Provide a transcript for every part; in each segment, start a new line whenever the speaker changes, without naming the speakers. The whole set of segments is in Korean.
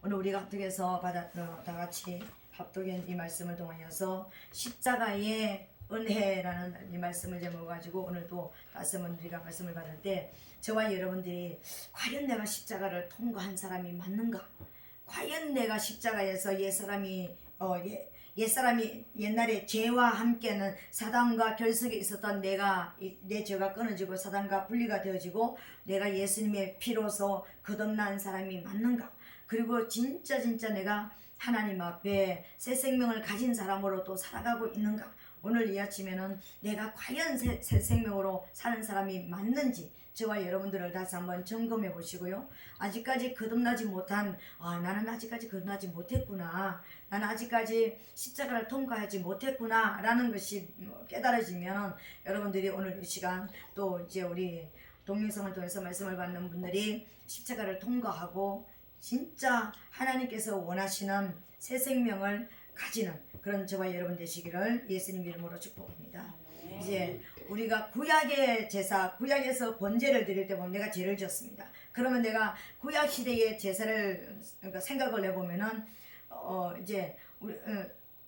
오늘 우리가 합독해서 다 같이 합독한 이 말씀을 통하여서 십자가의 은혜라는 이 말씀을 제목 가지고 오늘도 다시 한번 우리가 말씀을 받을 때 저와 여러분들이 과연 내가 십자가를 통과한 사람이 맞는가? 과연 내가 십자가에서 옛사람이 옛날에 죄와 함께는 사단과 결석에 있었던 내 죄가 끊어지고 사단과 분리가 되어지고 내가 예수님의 피로서 거듭난 사람이 맞는가? 그리고 진짜 내가 하나님 앞에 새 생명을 가진 사람으로 또 살아가고 있는가? 오늘 이 아침에는 내가 과연 새 생명으로 사는 사람이 맞는지 저와 여러분들을 다시 한번 점검해 보시고요. 아직까지 거듭나지 못한 나는 아직까지 거듭나지 못했구나. 나는 아직까지 십자가를 통과하지 못했구나 라는 것이 깨달아지면 여러분들이 오늘 이 시간 또 이제 우리 동영상을 통해서 말씀을 받는 분들이 십자가를 통과하고 진짜 하나님께서 원하시는 새 생명을 가지는 그런 저와 여러분 되시기를 예수님 이름으로 축복합니다. 이제 우리가 구약의 제사, 구약에서 번제를 드릴 때 보면 내가 죄를 지었습니다. 그러면 내가 구약 시대의 제사를 생각을 해보면은 이제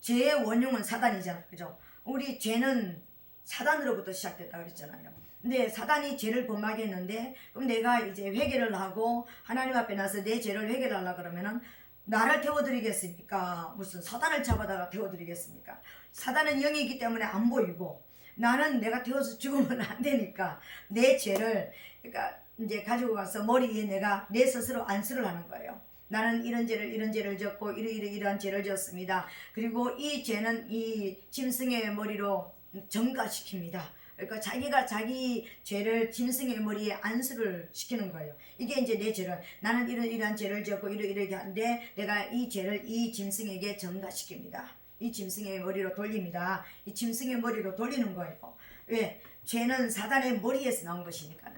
죄의 원흉은 사단이잖아요, 그죠? 우리 죄는 사단으로부터 시작됐다 그랬잖아요. 근데 사단이 죄를 범하게 했는데 그럼 내가 이제 회개를 하고 하나님 앞에 나서 내 죄를 회개하려 그러면은 나를 태워드리겠습니까? 무슨 사단을 잡아다가 태워드리겠습니까? 사단은 영이기 때문에 안 보이고 나는 내가 태워서 죽으면 안 되니까 내 죄를 그러니까 이제 가지고 가서 머리 위에 내가 내 스스로 안수를 하는 거예요. 나는 이런 죄를 졌고 이러한 죄를 졌습니다. 그리고 이 죄는 이 짐승의 머리로 전가시킵니다. 그러니까 자기가 자기 죄를 짐승의 머리에 안수를 시키는 거예요. 이게 이제 내 죄를 나는 이러한 죄를 졌고 이렇게 하는데 내가 이 죄를 이 짐승에게 전가시킵니다. 이 짐승의 머리로 돌립니다. 이 짐승의 머리로 돌리는 거예요. 왜? 죄는 사단의 머리에서 나온 것이니까요.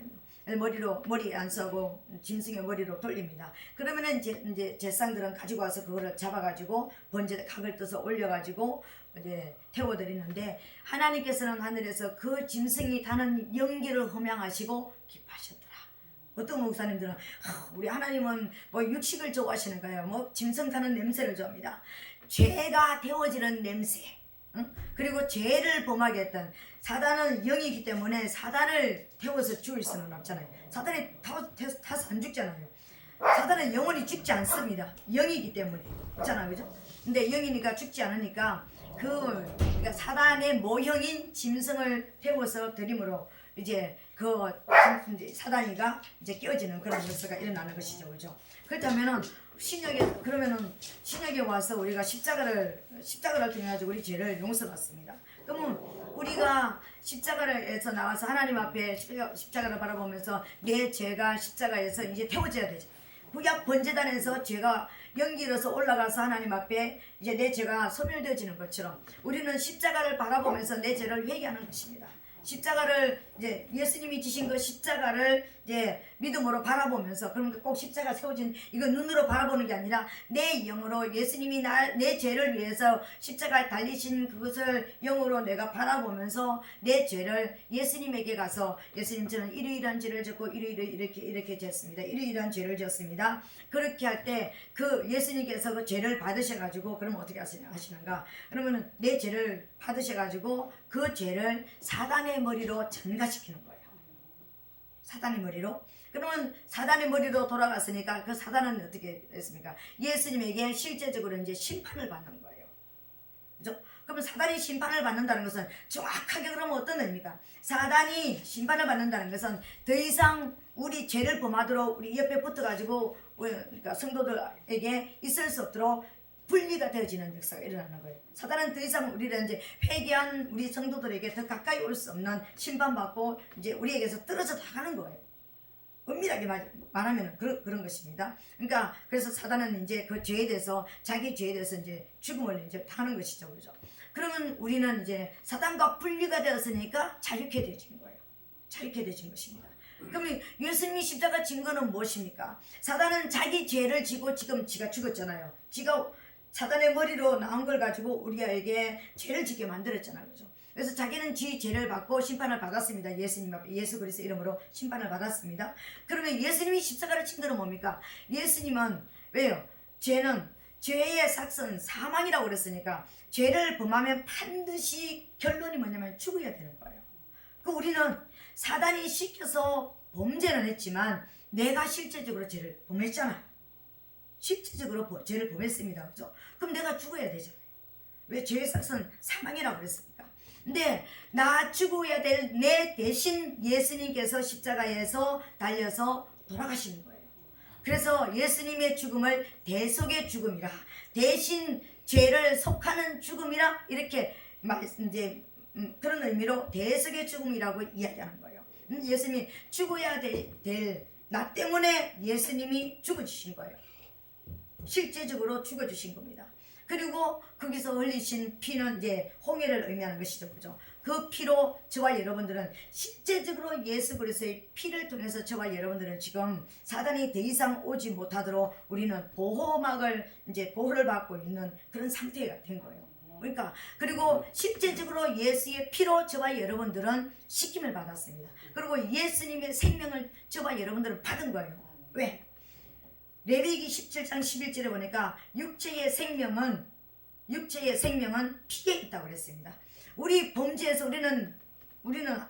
머리 안수하고 짐승의 머리로 돌립니다. 그러면은 이제 제사장들은 가지고 와서 그거를 잡아가지고 번제 각을 떠서 올려가지고 이제 태워드리는데 하나님께서는 하늘에서 그 짐승이 타는 연기를 흠양하시고 기뻐하셨더라. 어떤 목사님들은 우리 하나님은 뭐 육식을 좋아하시는 거예요. 뭐 짐승 타는 냄새를 좋아합니다. 죄가 태워지는 냄새, 그리고 죄를 범하게 했던 사단은 영이기 때문에 사단을 태워서 죽일 수는 없잖아요. 사단이 타서 안 죽잖아요. 사단은 영원히 죽지 않습니다. 영이기 때문에 있잖아요, 그죠? 근데 영이니까 죽지 않으니까 그러니까 사단의 모형인 짐승을 태워서 드림으로 이제 사단이가 이제 깨어지는 그런 역사가 일어나는 것이죠, 그죠? 그렇다면은 신약에 와서 우리가 십자가를 통해 가지고 우리 죄를 용서받습니다. 그러면 우리가 십자가에서 나와서 하나님 앞에 십자가를 바라보면서 내 죄가 십자가에서 이제 태워져야 되죠. 구약 번제단에서 죄가 연기로서 올라가서 하나님 앞에 이제 내 죄가 소멸되어지는 것처럼 우리는 십자가를 바라보면서 내 죄를 회개하는 것입니다. 십자가를 이제 예수님이 지신 그 십자가를 이제 믿음으로 바라보면서 그러니까 꼭 십자가 세워진 이거 눈으로 바라보는 게 아니라 내 영으로 예수님이 내 죄를 위해서 십자가에 달리신 그것을 영으로 내가 바라보면서 내 죄를 예수님에게 가서 예수님 저는 이러이러한 죄를 졌고 이렇게 졌습니다. 이러이러한 죄를 졌습니다. 그렇게 할 때 그 예수님께서 그 죄를 받으셔가지고 그러면 어떻게 하시는가? 그러면 내 죄를 받으셔가지고 그 죄를 사단의 머리로 전가시키는 거예요. 사단의 머리로. 그러면 사단의 머리로 돌아갔으니까 그 사단은 어떻게 됐습니까? 예수님에게 실제적으로 이제 심판을 받는 거예요. 그죠? 그러면 사단이 심판을 받는다는 것은 정확하게 그러면 어떤 의미입니까? 사단이 심판을 받는다는 것은 더 이상 우리 죄를 범하도록 우리 옆에 붙어가지고 그러니까 성도들에게 있을 수 없도록 분리가 되어지는 역사가 일어나는 거예요. 사단은 더 이상 우리를 이제 회개한 우리 성도들에게 더 가까이 올 수 없는 심판받고 이제 우리에게서 떨어져 나가는 거예요. 엄밀하게 말하면 그런 것입니다. 그러니까 그래서 사단은 이제 그 죄에 대해서 자기 죄에 대해서 이제 죽음을 이제 타는 것이죠, 그죠? 그러면 우리는 이제 사단과 분리가 되었으니까 자유케 되어진 거예요. 자유케 되어진 것입니다. 그러면 예수님이 십자가 진 거는 무엇입니까? 사단은 자기 죄를 지고 지금 지가 죽었잖아요. 지가 사단의 머리로 나온 걸 가지고 우리에게 죄를 짓게 만들었잖아요, 그죠? 그래서 자기는 지 죄를 받고 심판을 받았습니다. 예수님 앞에 예수 그리스도 이름으로 심판을 받았습니다. 그러면 예수님이 십자가를 친 거는 뭡니까? 예수님은 왜요? 죄는 죄의 삭은 사망이라고 그랬으니까 죄를 범하면 반드시 결론이 뭐냐면 죽어야 되는 거예요. 그 우리는 사단이 시켜서 범죄는 했지만 내가 실제적으로 죄를 범했잖아. 실제적으로 죄를 범했습니다. 그죠? 그럼 내가 죽어야 되잖아요. 왜 죄의 삭은 사망이라고 그랬습니까? 근데 나 죽어야 될 내 대신 예수님께서 십자가에서 달려서 돌아가시는 거예요. 그래서 예수님의 죽음을 대속의 죽음이라, 대신 죄를 속하는 죽음이라, 이렇게 이제 그런 의미로 대속의 죽음이라고 이야기하는 거예요. 예수님이 죽어야 될 나 때문에 예수님이 죽어주신 거예요. 실제적으로 죽어주신 겁니다. 그리고 거기서 흘리신 피는 이제 홍해를 의미하는 것이죠. 그죠? 그 피로 저와 여러분들은 실제적으로 예수 그리스도의 피를 통해서 저와 여러분들은 지금 사단이 더 이상 오지 못하도록 우리는 보호막을 이제 보호를 받고 있는 그런 상태가 된 거예요. 그러니까 그리고 실제적으로 예수의 피로 저와 여러분들은 씻김을 받았습니다. 그리고 예수님의 생명을 저와 여러분들은 받은 거예요. 왜? 레위기 17장 11절에 보니까 육체의 생명은 피에 있다고 그랬습니다. 우리 범죄에서 우리는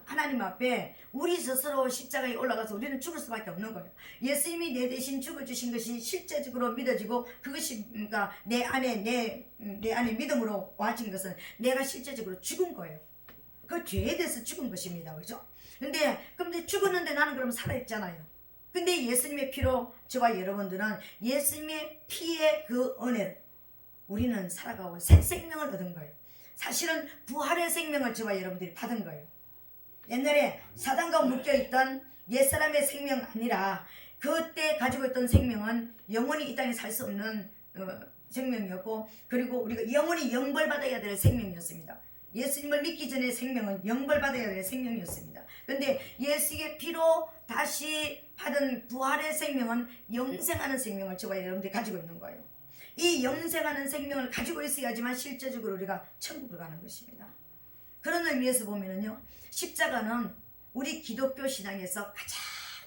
하나님 앞에 우리 스스로 십자가에 올라가서 우리는 죽을 수밖에 없는 거예요. 예수님이 내 대신 죽어주신 것이 실제적으로 믿어지고 그것이 그러니까 내 안에 믿음으로 와진 것은 내가 실제적으로 죽은 거예요. 그 죄에 대해서 죽은 것입니다. 그죠? 근데 죽었는데 나는 그럼 살아있잖아요. 근데 예수님의 피로 저와 여러분들은 예수님의 피의 그 은혜로 우리는 살아가고 새 생명을 얻은 거예요. 사실은 부활의 생명을 저와 여러분들이 받은 거예요. 옛날에 사단과 묶여있던 옛사람의 생명 아니라 그때 가지고 있던 생명은 영원히 이 땅에 살 수 없는 생명이었고, 그리고 우리가 영원히 영벌받아야 될 생명이었습니다. 예수님을 믿기 전에 생명은 영벌받아야 될 생명이었습니다. 그런데 예수의 피로 다시 받은 부활의 생명은 영생하는 생명을 저와 여러분들이 가지고 있는 거예요. 이 영생하는 생명을 가지고 있어야지만 실제적으로 우리가 천국을 가는 것입니다. 그런 의미에서 보면은요, 십자가는 우리 기독교 신앙에서 가장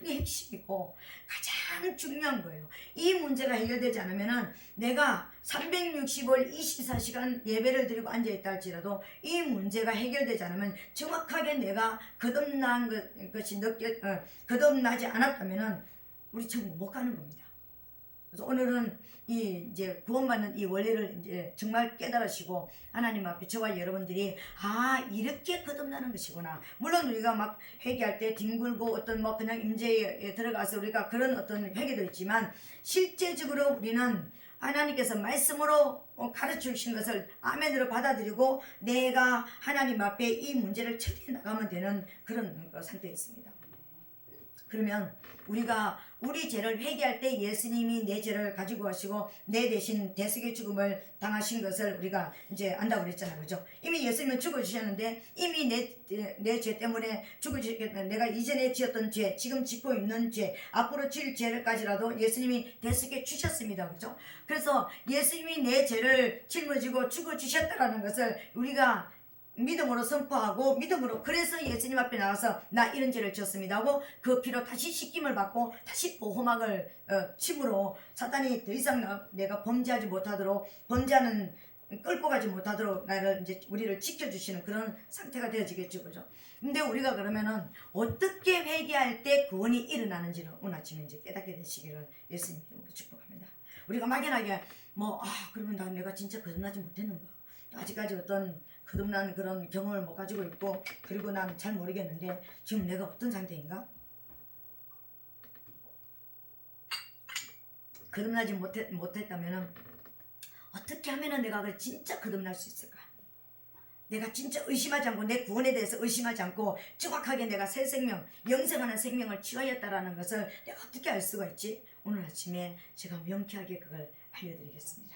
핵심이고 가장 중요한 거예요. 이 문제가 해결되지 않으면은 내가 365일 24시간 예배를 드리고 앉아있다 할지라도 이 문제가 해결되지 않으면 정확하게 내가 거듭난 것이 거듭나지 않았다면은 우리 천국 못 가는 겁니다. 그래서 오늘은 이제 구원받는 이 원리를 이제 정말 깨달으시고 하나님 앞에 저와 여러분들이 이렇게 거듭나는 것이구나. 물론 우리가 막 회개할 때 뒹굴고 어떤 뭐 그냥 임재에 들어가서 우리가 그런 어떤 회개도 있지만 실제적으로 우리는 하나님께서 말씀으로 가르쳐 주신 것을 아멘으로 받아들이고 내가 하나님 앞에 이 문제를 처리해 나가면 되는 그런 상태에 있습니다. 그러면 우리가 우리 죄를 회개할 때 예수님이 내 죄를 가지고 가시고 내 대신 대속의 죽음을 당하신 것을 우리가 이제 안다고 그랬잖아요. 그죠? 이미 예수님은 죽어주셨는데 이미 내 죄 때문에 죽어주셨겠다. 내가 이전에 지었던 죄, 지금 짓고 있는 죄, 앞으로 지을 죄를까지라도 예수님이 대속해 주셨습니다. 그죠? 그래서 예수님이 내 죄를 짊어지고 죽어주셨다라는 것을 우리가 믿음으로 선포하고 믿음으로, 그래서 예수님 앞에 나와서 나 이런 죄를 지었습니다 하고 그 피로 다시 씻김을 받고 다시 보호막을 침으로 사단이 더 이상 내가 범죄하지 못하도록, 범죄하는 끌고 가지 못하도록 나를 이제 우리를 지켜주시는 그런 상태가 되어지겠죠. 그죠? 근데 우리가 그러면은 어떻게 회개할 때 구원이 일어나는지를 오늘 아침에 이제 깨닫게 되시기를 예수님 이름으로 축복합니다. 우리가 막연하게 그러면 내가 진짜 거듭나지 못했는가, 아직까지 어떤 거듭난 그런 경험을 못 가지고 있고, 그리고 난 잘 모르겠는데 지금 내가 어떤 상태인가? 거듭나지 못했다면 어떻게 하면 내가 진짜 거듭날 수 있을까? 내가 진짜 의심하지 않고 내 구원에 대해서 의심하지 않고 정확하게 내가 새 생명, 영생하는 생명을 취하였다라는 것을 내가 어떻게 알 수가 있지? 오늘 아침에 제가 명쾌하게 그걸 알려드리겠습니다.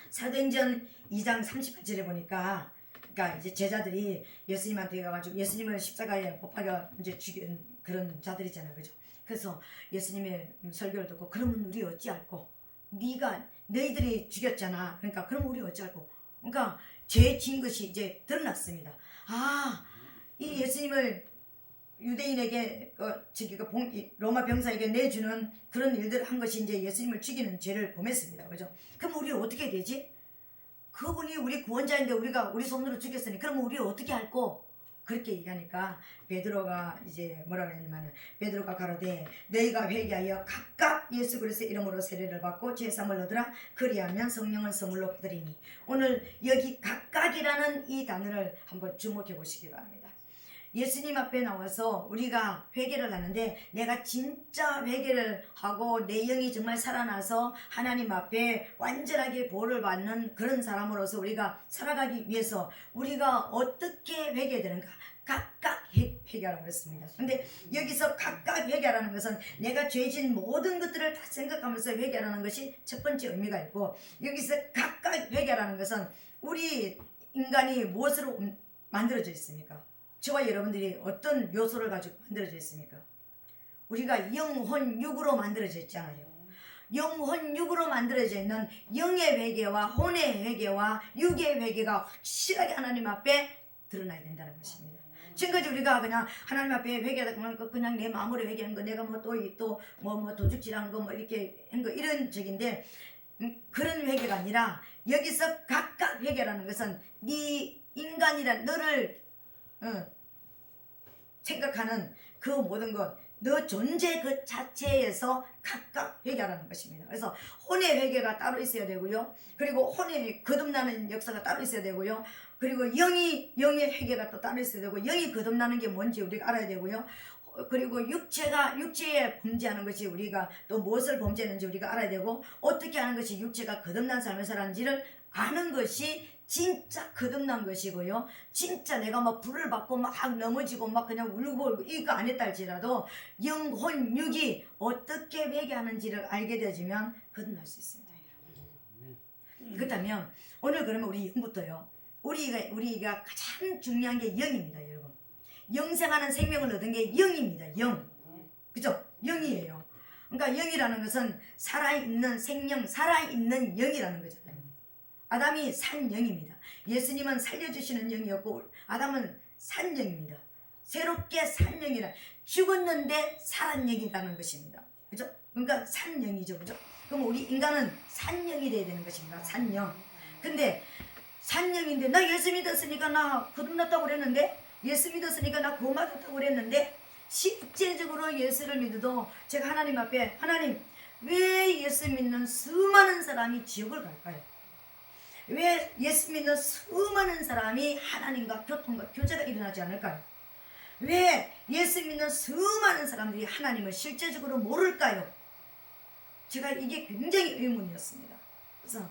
사도행전 2장 38절에 보니까, 그러니까 이제 제자들이 예수님한테 가가지고 예수님을 십자가에 못 박아 이제 죽인 그런 자들이잖아요. 그죠? 그래서 예수님의 설교를 듣고, 그러면 우리 어찌 알고? 너희들이 죽였잖아. 그러니까 그럼 우리 어찌 알고? 그러니까 죄 지은 것이 이제 드러났습니다. 이 예수님을 유대인에게 로마 병사에게 내주는 그런 일들을 한 것이 이제 예수님을 죽이는 죄를 범했습니다. 그죠? 그럼 우리 어떻게 되지? 그분이 우리 구원자인데 우리 손으로 죽였으니 그럼 우리 어떻게 할꼬? 그렇게 얘기하니까 베드로가 이제 뭐라 그랬냐면 베드로가 가로되 너희가 회개하여 각각 예수 그리스도의 이름으로 세례를 받고 죄사함을 얻으라. 그리하면 성령을 선물로 받으리니. 오늘 여기 각각이라는 이 단어를 한번 주목해 보시기 바랍니다. 예수님 앞에 나와서 우리가 회개를 하는데 내가 진짜 회개를 하고 내 영이 정말 살아나서 하나님 앞에 완전하게 보호를 받는 그런 사람으로서 우리가 살아가기 위해서 우리가 어떻게 회개되는가? 각각 회개하라고 그랬습니다. 근데 여기서 각각 회개하라는 것은 내가 죄진 모든 것들을 다 생각하면서 회개하라는 것이 첫 번째 의미가 있고, 여기서 각각 회개하라는 것은 우리 인간이 무엇으로 만들어져 있습니까? 저와 여러분들이 어떤 요소를 가지고 만들어져 있습니까? 우리가 영혼 육으로 만들어져 있잖아요. 영혼 육으로 만들어져 있는 영의 회개와 혼의 회개와 육의 회개가 확실하게 하나님 앞에 드러나야 된다는 것입니다. 지금까지 우리가 그냥 하나님 앞에 회개하다 그냥 내 마음으로 회개하는 거, 내가 뭐 도둑질한 거 뭐 이렇게 한 거 이런 적인데, 그런 회개가 아니라 여기서 각각 회개라는 것은 네 인간이란 너를 생각하는 그 모든 것, 너 존재 그 자체에서 각각 회개하라는 것입니다. 그래서 혼의 회개가 따로 있어야 되고요. 그리고 혼의 거듭나는 역사가 따로 있어야 되고요. 그리고 영의 회개가 또 따로 있어야 되고, 영이 거듭나는 게 뭔지 우리가 알아야 되고요. 그리고 육체에 범죄하는 것이 우리가 또 무엇을 범죄했는지 우리가 알아야 되고, 어떻게 하는 것이 육체가 거듭난 삶을 살았는지를 아는 것이 진짜 거듭난 것이고요. 진짜 내가 막 불을 받고 막 넘어지고 막 그냥 울고 이거 안 했다 할지라도 영혼 육이 어떻게 회개하는지를 알게 되어지면 거듭날 수 있습니다. 그렇다면 오늘 그러면 우리 영부터요. 우리가 가장 중요한 게 영입니다, 여러분. 영생하는 생명을 얻은 게 영입니다. 영. 그죠? 영이에요. 그러니까 영이라는 것은 살아있는 생명, 살아있는 영이라는 거잖아요. 아담이 산 영입니다. 예수님은 살려주시는 영이었고 아담은 산 영입니다. 새롭게 산 영이라, 죽었는데 살은 영이라는 것입니다. 그죠? 그러니까 산 영이죠. 그죠? 그럼 우리 인간은 산 영이 돼야 되는 것입니다. 산 영. 근데 산 영인데 나 예수 믿었으니까 나 거듭났다고 그랬는데, 예수 믿었으니까 나 구원받았다고 그랬는데, 실제적으로 예수를 믿어도 제가 하나님 앞에, 하나님 왜 예수 믿는 수많은 사람이 지옥을 갈까요? 왜 예수 믿는 수많은 사람이 하나님과 교통과 교제가 일어나지 않을까요? 왜 예수 믿는 수많은 사람들이 하나님을 실제적으로 모를까요? 제가 이게 굉장히 의문이었습니다. 그래서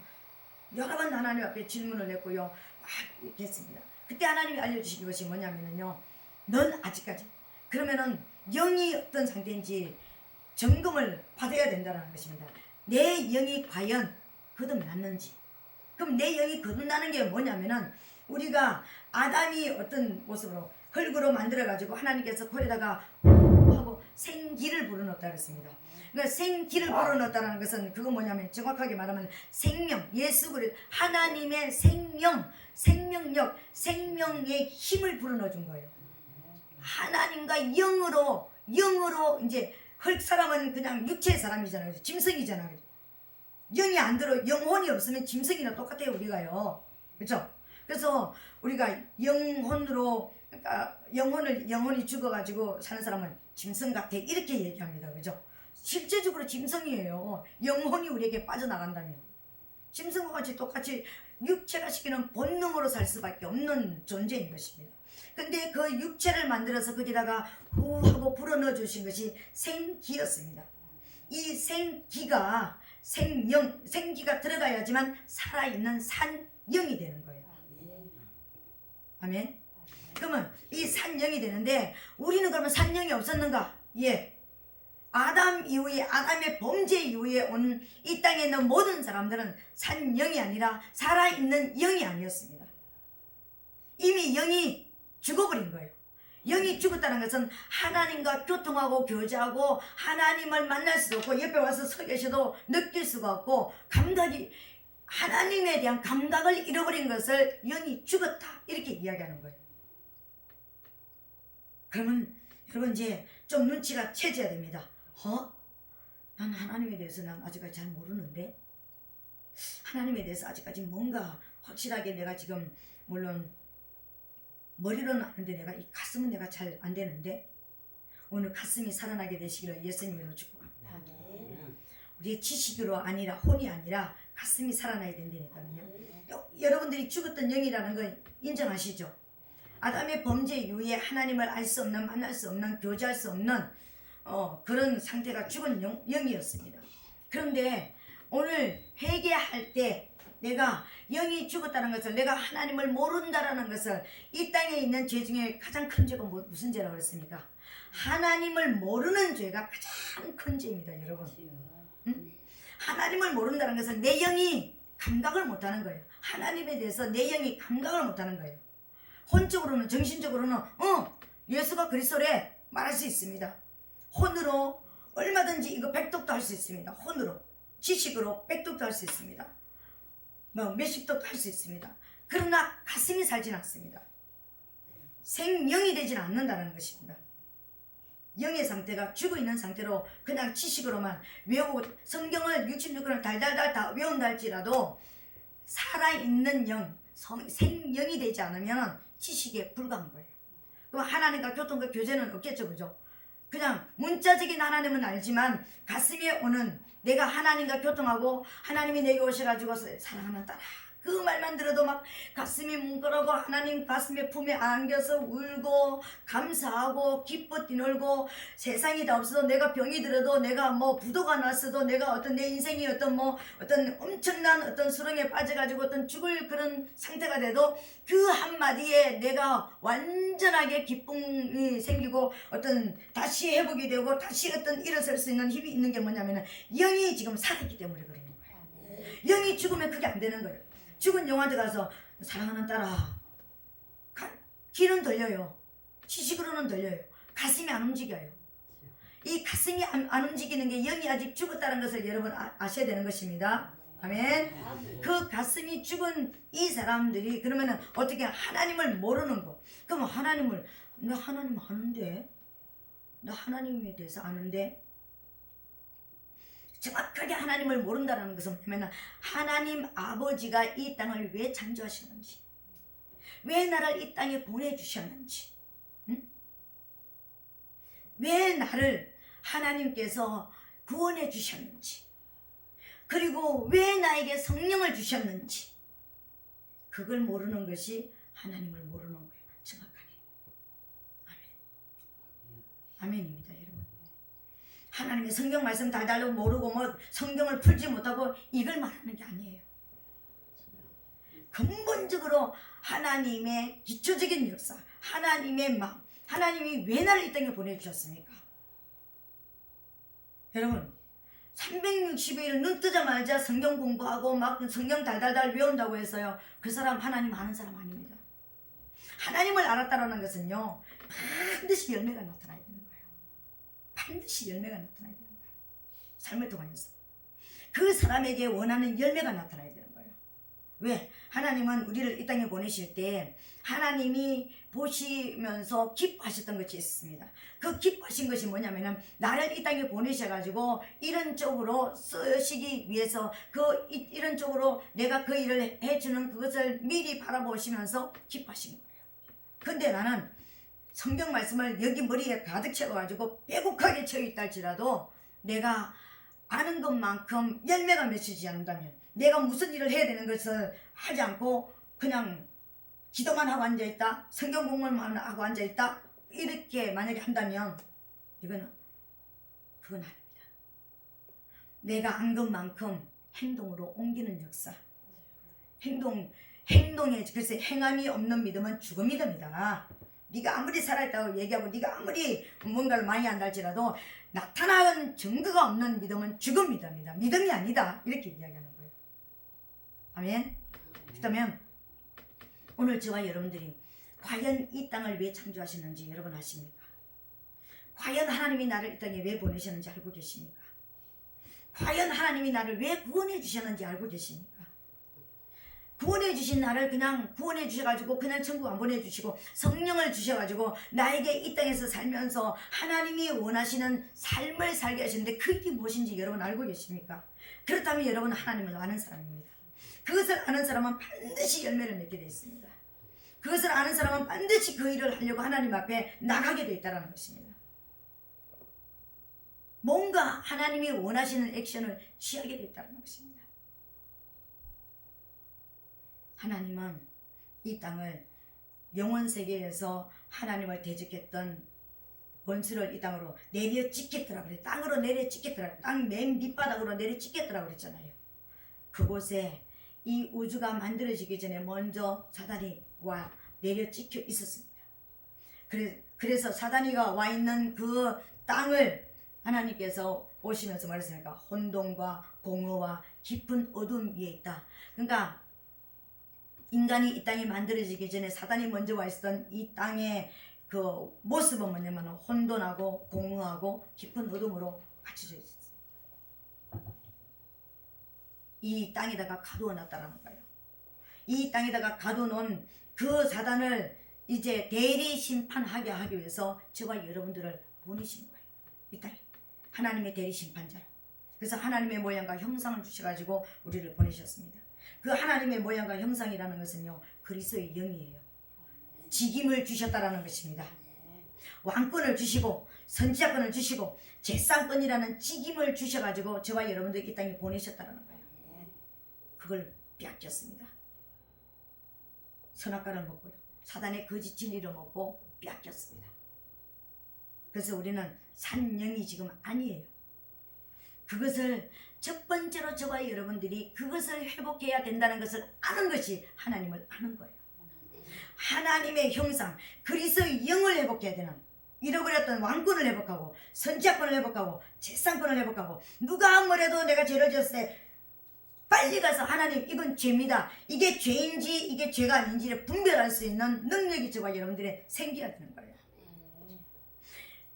여러 번 하나님 앞에 질문을 했고요. 막 이렇게 했습니다. 그때 하나님이 알려주신 것이 뭐냐면요, 넌 아직까지, 그러면은 영이 어떤 상태인지 점검을 받아야 된다는 것입니다. 내 영이 과연 거듭났는지. 그럼 내 영이 거듭나는 게 뭐냐면은, 우리가 아담이 어떤 모습으로 흙으로 만들어가지고 하나님께서 코에다가 하고 생기를 불어넣었다 그랬습니다. 그러니까 생기를 불어넣었다는 것은 그건 뭐냐면, 정확하게 말하면 생명, 예수 그리스도 하나님의 생명, 생명력, 생명의 힘을 불어넣어준 거예요. 하나님과 영으로 이제 흙 사람은 그냥 육체의 사람이잖아요. 짐승이잖아요. 영이 안 들어, 영혼이 없으면 짐승이나 똑같아요, 우리가요. 그렇죠? 그래서 우리가 영혼으로, 그러니까 영혼이 죽어가지고 사는 사람은 짐승 같아, 이렇게 얘기합니다. 그죠? 실제적으로 짐승이에요. 영혼이 우리에게 빠져나간다면 짐승과 같이 똑같이 육체가 시키는 본능으로 살 수밖에 없는 존재인 것입니다. 근데 그 육체를 만들어서 거기다가 후 하고 불어넣어 주신 것이 생기였습니다. 이 생기가 생기가 들어가야지만 살아있는 산영이 되는 거예요. 아멘. 그러면 이 산영이 되는데, 우리는 그러면 산영이 없었는가? 예. 아담 이후에, 아담의 범죄 이후에 온 이 땅에 있는 모든 사람들은 산영이 아니라 살아있는 영이 아니었습니다. 이미 영이 죽어버린 거예요. 영이 죽었다는 것은 하나님과 교통하고 교제하고 하나님을 만날 수도 없고, 옆에 와서 서 계셔도 느낄 수가 없고, 감각이, 하나님에 대한 감각을 잃어버린 것을 영이 죽었다, 이렇게 이야기하는 거예요. 그러면 그리고 이제 좀 눈치가 채져야 됩니다. 난 하나님에 대해서 난 아직까지 잘 모르는데, 하나님에 대해서 아직까지 뭔가 확실하게 내가 지금 물론 머리로는 아는데 내가 이 가슴은 내가 잘 안 되는데, 오늘 가슴이 살아나게 되시기를 예수님으로 축복합니다. 우리의 지식으로 아니라 혼이 아니라 가슴이 살아나야 된다니까요. 여러분들이 죽었던 영이라는 걸 인정하시죠? 아담의 범죄 이후에 하나님을 알 수 없는, 만날 수 없는, 교제할 수 없는 그런 상태가 죽은 영이었습니다. 그런데 오늘 회개할 때 내가 영이 죽었다는 것을, 내가 하나님을 모른다라는 것을, 이 땅에 있는 죄 중에 가장 큰 죄가 무슨 죄라고 그랬습니까? 하나님을 모르는 죄가 가장 큰 죄입니다, 여러분. 응? 하나님을 모른다는 것은 내 영이 감각을 못하는 거예요. 하나님에 대해서 내 영이 감각을 못하는 거예요. 혼적으로는, 정신적으로는 예수가 그리스도래 말할 수 있습니다. 혼으로 얼마든지 이거 백독도 할 수 있습니다. 혼으로, 지식으로 백독도 할 수 있습니다. 몇십독도 할 수 있습니다. 그러나 가슴이 살진 않습니다. 생명이 되진 않는다는 것입니다. 영의 상태가 죽어있는 상태로 그냥 지식으로만 외우고 성경을 66권을 달달달 다 외운다 할지라도 살아있는 영, 생명이 되지 않으면 지식에 불과한 거예요. 그럼 하나님과 교통과 교제는 없겠죠, 그죠? 그냥 문자적인 하나님은 알지만 가슴에 오는, 내가 하나님과 교통하고 하나님이 내게 오셔가지고 사랑하는 딸아, 그 말만 들어도 막 가슴이 뭉클하고 하나님 가슴에 품에 안겨서 울고 감사하고 기뻐 뛰놀고, 세상이 다 없어도, 내가 병이 들어도, 내가 뭐 부도가 났어도, 내가 어떤 내 인생이 어떤 엄청난 어떤 수렁에 빠져가지고 어떤 죽을 그런 상태가 돼도 그 한마디에 내가 완전하게 기쁨이 생기고 어떤 다시 회복이 되고 다시 어떤 일어설 수 있는 힘이 있는 게 뭐냐면은 영이 지금 살아있기 때문에 그러는 거예요. 영이 죽으면 그게 안 되는 거예요. 죽은 영한테 가서 사랑하는 딸아, 귀는 들려요. 지식으로는 들려요. 가슴이 안 움직여요. 이 가슴이 안 움직이는 게 영이 아직 죽었다는 것을 여러분 아셔야 되는 것입니다. 아멘. 그 가슴이 죽은 이 사람들이 그러면은 어떻게 하나님을 모르는 거. 그럼 하나님을, 나 하나님 아는데, 나 하나님에 대해서 아는데, 정확하게 하나님을 모른다는 것은 뭐냐면 하나님 아버지가 이 땅을 왜 창조하셨는지, 왜 나를 이 땅에 보내주셨는지, 왜 나를 하나님께서 구원해 주셨는지, 그리고 왜 나에게 성령을 주셨는지, 그걸 모르는 것이 하나님을 모르는 거예요. 정확하게. 아멘. 아멘입니다, 여러분. 하나님의 성경 말씀 달달로 모르고 성경을 풀지 못하고 이걸 말하는 게 아니에요. 근본적으로 하나님의 기초적인 역사, 하나님의 마음, 하나님이 왜 나를 이 땅에 보내주셨습니까? 여러분, 360일 눈 뜨자마자 성경 공부하고 막 성경 달달달 외운다고 해서요, 그 사람 하나님 아는 사람 아닙니다. 하나님을 알았다는 것은요, 반드시 열매가 나타나야 되는 거예요. 반드시 열매가 나타나야 되는 거예요. 삶을 통해서 그 사람에게 원하는 열매가 나타나야 되는 거예요. 왜? 하나님은 우리를 이 땅에 보내실 때 하나님이 보시면서 기뻐하셨던 것이 있습니다. 그 기뻐하신 것이 뭐냐면은 나를 이 땅에 보내셔가지고 이런 쪽으로 쓰시기 위해서 이런 쪽으로 내가 그 일을 해주는 그것을 미리 바라보시면서 기뻐하신 거예요. 근데 나는 성경 말씀을 여기 머리에 가득 채워가지고 빼곡하게 채워있다 할지라도 내가 아는 것만큼 열매가 맺히지 않는다면, 내가 무슨 일을 해야 되는 것을 하지 않고 그냥 기도만 하고 앉아있다, 성경 공부만 하고 앉아있다, 이렇게 만약에 한다면 그건 아닙니다. 내가 안 것만큼 행동으로 옮기는 역사, 행동에 글쎄 행함이 없는 믿음은 죽은 믿음이다. 네가 아무리 살아있다고 얘기하고 네가 아무리 뭔가를 많이 한다 할지라도 나타나는 증거가 없는 믿음은 죽은 믿음이다. 믿음이 아니다. 이렇게 이야기하는 거예요. 아멘. 그렇다면 오늘 저와 여러분들이 과연 이 땅을 왜 창조하셨는지 여러분 아십니까? 과연 하나님이 나를 이 땅에 왜 보내셨는지 알고 계십니까? 과연 하나님이 나를 왜 구원해 주셨는지 알고 계십니까? 구원해 주신 나를 그냥 구원해 주셔가지고 그냥 천국 안 보내주시고 성령을 주셔가지고 나에게 이 땅에서 살면서 하나님이 원하시는 삶을 살게 하시는데 그게 무엇인지 여러분 알고 계십니까? 그렇다면 여러분은 하나님을 아는 사람입니다. 그것을 아는 사람은 반드시 열매를 맺게 되어 있습니다. 그것을 아는 사람은 반드시 그 일을 하려고 하나님 앞에 나가게 되어 있다는 것입니다. 뭔가 하나님이 원하시는 액션을 취하게 되어 있다는 것입니다. 하나님은 이 땅을 영원 세계에서 하나님을 대적했던 원수를 이 땅으로 내려 찍겠더라 그래. 땅으로 내려 찍겠더라. 땅 맨 밑바닥으로 내려 찍겠더라 그랬잖아요. 그곳에 이 우주가 만들어지기 전에 먼저 사단이 와 내려 찍혀 있었습니다. 그래서 사단이가 와 있는 그 땅을 하나님께서 오시면서 말했으니까 혼돈과 공허와 깊은 어둠 위에 있다. 그러니까 인간이 이 땅에 만들어지기 전에 사단이 먼저 와 있었던 이 땅의 그 모습은 뭐냐면 혼돈하고 공허하고 깊은 어둠으로 갖춰져 있었어요. 이 땅에다가 가두어 놨다라는 거예요. 이 땅에다가 가둬놓은 그 사단을 이제 대리 심판하게 하기 위해서 저와 여러분들을 보내신 거예요. 이 땅에 하나님의 대리 심판자로. 그래서 하나님의 모양과 형상을 주셔가지고 우리를 보내셨습니다. 그 하나님의 모양과 형상이라는 것은요, 그리스도의 영이에요. 직임을 주셨다라는 것입니다. 왕권을 주시고 선지자권을 주시고 제상권이라는 직임을 주셔가지고 저와 여러분들 이 땅에 보내셨다라는 거예요. 그걸 빼앗겼습니다. 선악과를 먹고요, 사단의 거짓 진리를 먹고 빼앗겼습니다. 그래서 우리는 산 영이 지금 아니에요. 그것을 첫 번째로 저와 여러분들이 그것을 회복해야 된다는 것을 아는 것이 하나님을 아는 거예요. 하나님의 형상, 그리스도의 영을 회복해야 되는, 잃어버렸던 왕권을 회복하고 선지자권을 회복하고 재산권을 회복하고, 누가 뭐래도 내가 죄를 지었을 때 빨리 가서 하나님 이건 죄입니다, 이게 죄인지 이게 죄가 아닌지를 분별할 수 있는 능력이 저와 여러분들의 생겨야 되는 거예요.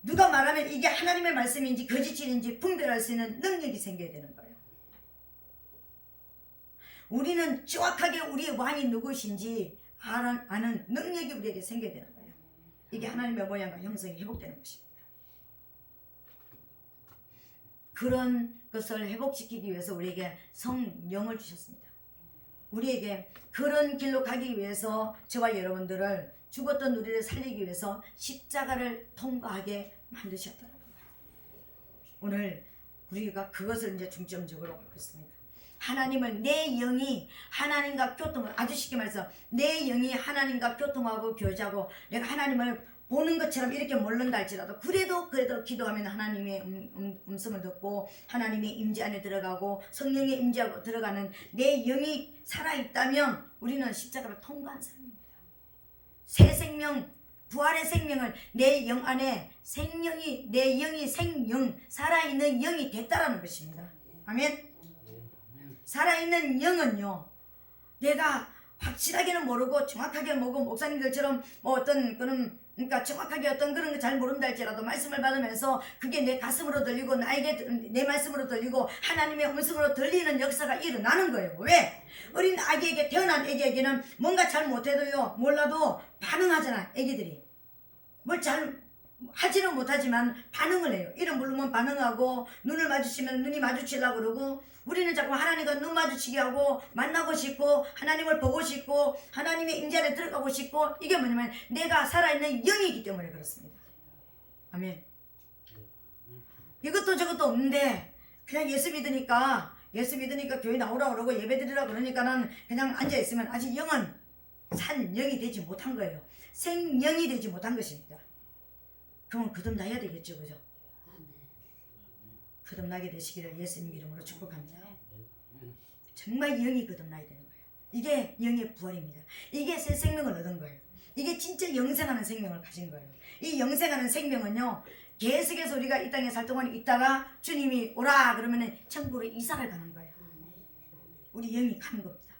누가 말하면 이게 하나님의 말씀인지 거짓인지 분별할 수 있는 능력이 생겨야 되는 거예요. 우리는 정확하게 우리의 왕이 누구신지 아는 능력이 우리에게 생겨야 되는 거예요. 이게 하나님의 모양과 형성이 회복되는 것입니다. 그런 것을 회복시키기 위해서 우리에게 성령을 주셨습니다. 우리에게 그런 길로 가기 위해서 저와 여러분들을, 죽었던 우리를 살리기 위해서 십자가를 통과하게 만드셨다는 거예요. 오늘 우리가 그것을 이제 중점적으로 갖고 있습니다. 하나님을, 내 영이 하나님과 교통을, 아주 쉽게 말해서 내 영이 하나님과 교통하고 교제하고 내가 하나님을 보는 것처럼 이렇게 모른다 할지라도 그래도 기도하면 하나님의 음성을 듣고 하나님의 임재 안에 들어가고 성령의 임재하고 들어가는 내 영이 살아있다면 우리는 십자가를 통과한 사람입니다. 새 생명, 부활의 생명을 내 영 안에 생명이, 내 영이 생영, 살아있는 영이 됐다라는 것입니다. 아멘. 살아있는 영은요, 내가 확실하게는 모르고 정확하게 모르고 목사님들처럼 뭐 어떤 그런, 그러니까 정확하게 어떤 그런 거 잘 모른다 할지라도 말씀을 받으면서 그게 내 가슴으로 들리고 나에게 내 말씀으로 들리고 하나님의 음성으로 들리는 역사가 일어나는 거예요. 왜? 어린 아기에게, 태어난 아기에게는 뭔가 잘 못해도요, 몰라도 반응하잖아. 아기들이 뭘 잘 하지는 못하지만 반응을 해요. 이름 부르면 반응하고, 눈을 마주치면 눈이 마주치려고 그러고, 우리는 자꾸 하나님과 눈 마주치게 하고 만나고 싶고 하나님을 보고 싶고 하나님의 임재 안에 들어가고 싶고, 이게 뭐냐면 내가 살아있는 영이기 때문에 그렇습니다. 아멘. 이것도 저것도 없는데 그냥 예수 믿으니까 교회 나오라고 그러고 예배 드리라고 그러니까는 그냥 앉아있으면 아직 영은 산 영이 되지 못한 거예요. 생영이 되지 못한 것입니다. 그러면 거듭나야 되겠죠, 그죠? 거듭나게 되시기를 예수님 이름으로 축복합니다. 정말 영이 거듭나야 되는 거예요. 이게 영의 부활입니다. 이게 새 생명을 얻은 거예요. 이게 진짜 영생하는 생명을 가진 거예요. 이 영생하는 생명은요, 계속해서 우리가 이 땅에 살 동안 있다가 주님이 오라 그러면 천국으로 이사를 가는 거예요. 우리 영이 가는 겁니다.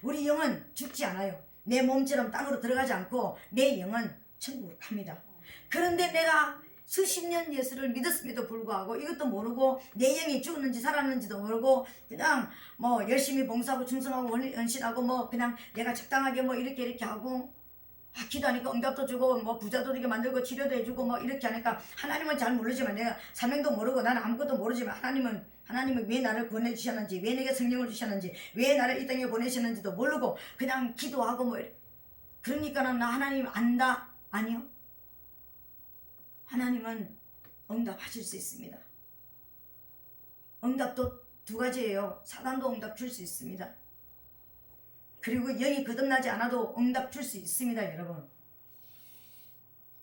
우리 영은 죽지 않아요. 내 몸처럼 땅으로 들어가지 않고 내 영은 천국으로 갑니다. 그런데 내가 수십 년 예수를 믿었음에도 불구하고 이것도 모르고 내 영이 죽었는지 살았는지도 모르고 그냥 뭐 열심히 봉사하고 충성하고 헌신하고 뭐 그냥 내가 적당하게 뭐 이렇게 하고 기도하니까 응답도 주고 뭐 부자도 되게 만들고 치료도 해주고 뭐 이렇게 하니까 하나님은 잘 모르지만 내가 사명도 모르고 나는 아무것도 모르지만 하나님은 왜 나를 보내주셨는지 왜 내게 성령을 주셨는지 왜 나를 이 땅에 보내셨는지도 모르고 그냥 기도하고 뭐 그러니까는 나 하나님 안다? 아니요. 하나님은 응답하실 수 있습니다. 응답도 두 가지예요. 사단도 응답 줄 수 있습니다. 그리고 영이 거듭나지 않아도 응답 줄 수 있습니다, 여러분.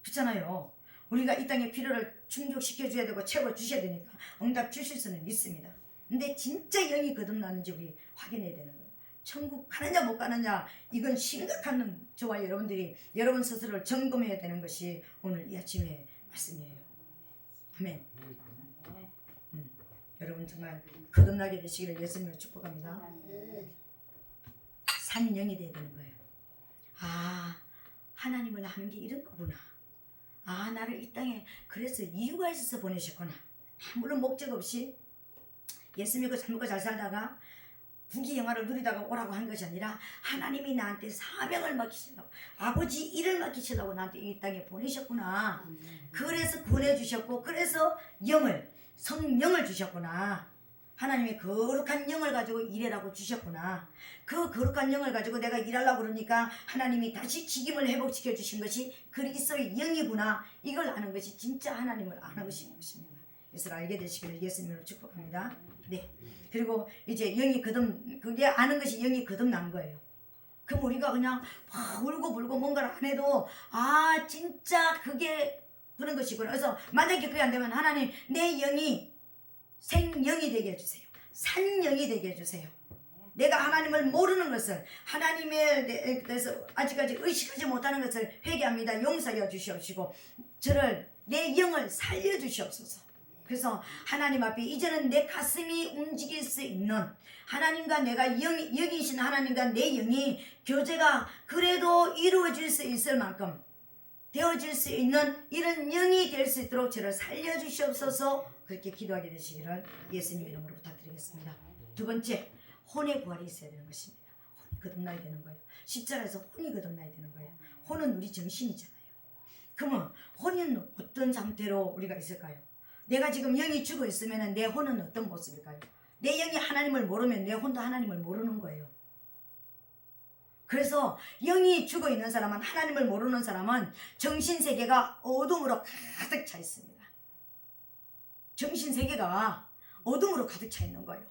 그렇잖아요. 우리가 이 땅의 필요를 충족시켜줘야 되고 채워주셔야 되니까 응답 주실 수는 있습니다. 근데 진짜 영이 거듭나는지 우리 확인해야 되는 거예요. 천국 가느냐 못 가느냐 이건 심각한 저와 여러분들이 여러분 스스로를 점검해야 되는 것이 오늘 이 아침의 말씀이에요. 아멘. 여러분 정말 거듭나게 되시기를 예수님으로 축복합니다. 산영이 돼야 되는 거예요. 아, 하나님을 아는 게 이런 거구나. 아, 나를 이 땅에 그래서 이유가 있어서 보내셨구나. 아무런 목적 없이 예수 믿고 잘 먹고 잘 살다가 부귀 영화를 누리다가 오라고 한 것이 아니라 하나님이 나한테 사명을 맡기시려고 아버지 일을 맡기시려고 나한테 이 땅에 보내셨구나. 그래서 보내주셨고 그래서 성령을 주셨구나. 하나님의 거룩한 영을 가지고 일해라고 주셨구나. 그 거룩한 영을 가지고 내가 일하려고 그러니까 하나님이 다시 직임을 회복시켜 주신 것이 그리스도의 영이구나. 이걸 아는 것이 진짜 하나님을 아는 것인 것입니다. 이것을 알게 되시기를 예수님으로 축복합니다. 네. 그리고 이제 그게 아는 것이 영이 거듭난 거예요. 그럼 우리가 그냥 막 울고불고 뭔가를 안 해도 아 진짜 그게 그런 것이구나. 그래서 만약에 그게 안 되면 하나님 내 영이 생영이 되게 해주세요. 산영이 되게 해주세요. 내가 하나님을 모르는 것을 하나님에 대해서 아직까지 의식하지 못하는 것을 회개합니다. 용서해 주시옵시고 저를 내 영을 살려주시옵소서. 그래서 하나님 앞에 이제는 내 가슴이 움직일 수 있는 하나님과 내가 여기신 하나님과 내 영이 교제가 그래도 이루어질 수 있을 만큼 되어질 수 있는 이런 영이 될 수 있도록 저를 살려주시옵소서. 그렇게 기도하게 되시기를 예수님 이름으로 부탁드리겠습니다. 두 번째, 혼의 부활이 있어야 되는 것입니다. 혼이 거듭나야 되는 거예요. 십자가에서 혼이 거듭나야 되는 거예요. 혼은 우리 정신이잖아요. 그러면 혼은 어떤 상태로 우리가 있을까요? 내가 지금 영이 죽어 있으면 내 혼은 어떤 모습일까요? 내 영이 하나님을 모르면 내 혼도 하나님을 모르는 거예요. 그래서 영이 죽어 있는 사람은 하나님을 모르는 사람은 정신세계가 어둠으로 가득 차 있습니다. 정신세계가 어둠으로 가득 차 있는 거예요.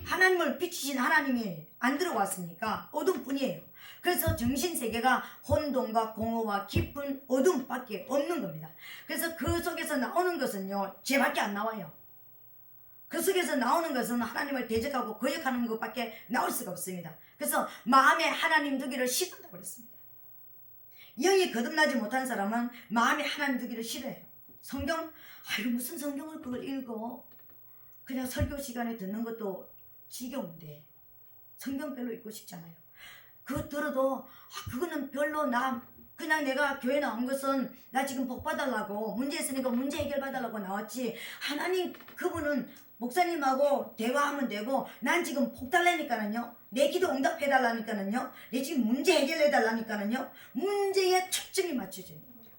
하나님을 비추신 하나님이 안 들어왔으니까 어둠뿐이에요. 그래서 정신세계가 혼돈과 공허와 깊은 어둠밖에 없는 겁니다. 그래서 그 속에서 나오는 것은요 죄밖에 안 나와요. 그 속에서 나오는 것은 하나님을 대적하고 거역하는 것밖에 나올 수가 없습니다. 그래서 마음에 하나님 두기를 싫어한다고 그랬습니다. 영이 거듭나지 못한 사람은 마음에 하나님 두기를 싫어해요. 성경, 아이고 무슨 성경을 그걸 읽어. 그냥 설교 시간에 듣는 것도 지겨운데 성경 별로 읽고 싶잖아요. 그거 들어도 그거는 별로 그냥 내가 교회 나온 것은 나 지금 복 받으려고 문제 있으니까 문제 해결 받으려고 나왔지. 하나님 그분은 목사님하고 대화하면 되고 난 지금 복 달라니까는요. 내 기도 응답해 달라니까는요. 내 지금 문제 해결해 달라니까는요. 문제에 초점이 맞춰져 있는 거예요.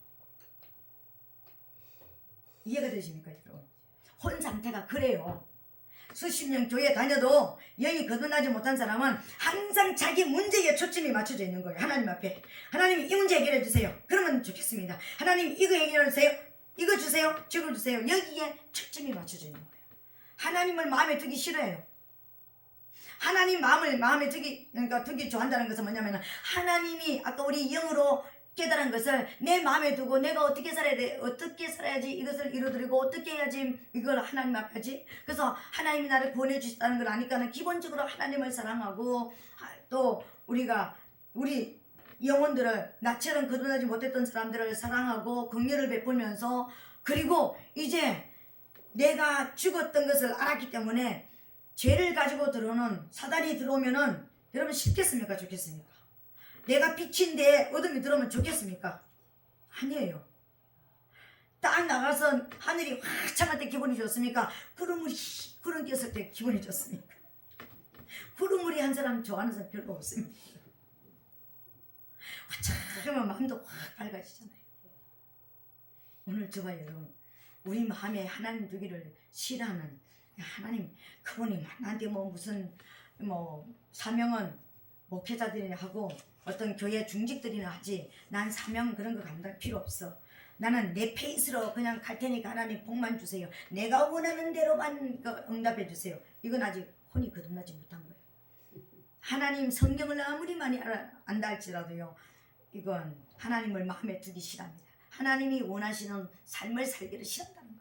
이해가 되십니까 여러분? 혼 상태가 그래요. 수십 년 교회 다녀도 영이 거듭나지 못한 사람은 항상 자기 문제에 초점이 맞춰져 있는 거예요. 하나님 앞에 하나님 이 문제 해결해 주세요. 그러면 좋겠습니다. 하나님 이거 해결해 주세요. 이거 주세요. 저거 주세요. 여기에 초점이 맞춰져 있는 거예요. 하나님을 마음에 두기 싫어해요. 하나님 마음에 두기 좋아한다는 것은 뭐냐면 하나님이 아까 우리 영으로 깨달은 것을 내 마음에 두고 내가 어떻게 살아야 돼, 어떻게 살아야지 이것을 이루어드리고 어떻게 해야지 이걸 하나님 앞에 하지. 그래서 하나님이 나를 보내주셨다는 걸 아니까는 기본적으로 하나님을 사랑하고 또 우리 영혼들을 나처럼 거듭나지 못했던 사람들을 사랑하고 긍휼을 베풀면서 그리고 이제 내가 죽었던 것을 알았기 때문에 죄를 가지고 들어오는 사단이 들어오면은 여러분 쉽겠습니까? 좋겠습니까? 내가 빛인데 어둠이 들어오면 좋겠습니까? 아니에요. 딱 나가서 하늘이 화창할 때 기분이 좋습니까? 구름 꼈을 때 기분이 좋습니까? 구름물이 한 사람 좋아하는 사람 별로 없습니다. 화창하면 마음도 확 밝아지잖아요. 오늘 저와 여러분, 우리 마음에 하나님 두기를 싫어하는 하나님, 그분이 나한테 무슨 사명은 목회자들이나 하고 어떤 교회 중직들이나 하지, 난 사명 그런 거 감당 필요 없어. 나는 내 페이스로 그냥 갈 테니까 하나님 복만 주세요. 내가 원하는 대로만 응답해 주세요. 이건 아직 혼이 거듭나지 못한 거예요. 하나님 성경을 아무리 많이 안다 할지라도요, 이건 하나님을 마음에 두기 싫합니다. 하나님이 원하시는 삶을 살기를 싫어한다는 거예요.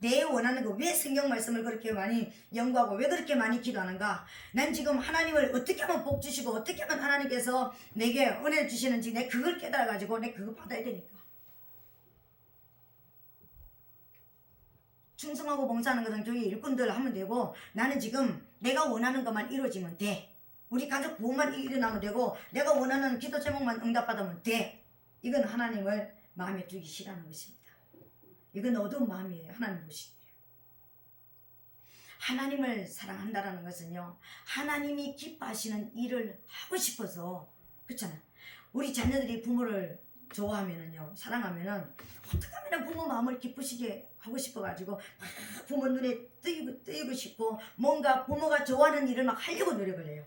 내 원하는 거, 왜 성경 말씀을 그렇게 많이 연구하고 왜 그렇게 많이 기도하는가? 난 지금 하나님을 어떻게 하면 복 주시고 어떻게 하면 하나님께서 내게 은혜 주시는지 내 그걸 깨달아가지고 내 그거 받아야 되니까. 충성하고 봉사하는 것은 교회 일꾼들 하면 되고, 나는 지금 내가 원하는 것만 이루어지면 돼. 우리 가족 구원만 일어나면 되고, 내가 원하는 기도 제목만 응답받으면 돼. 이건 하나님을 마음에 두기 싫어하는 것입니다. 이건 어두운 마음이에요. 하나님 보시기에. 하나님을 사랑한다라는 것은요, 하나님이 기뻐하시는 일을 하고 싶어서, 그렇잖아요. 우리 자녀들이 부모를 좋아하면은요, 사랑하면은 어떻게 하면 부모 마음을 기쁘시게 하고 싶어가지고 막 부모 눈에 뜨이고 싶고, 뭔가 부모가 좋아하는 일을 막 하려고 노력을 해요.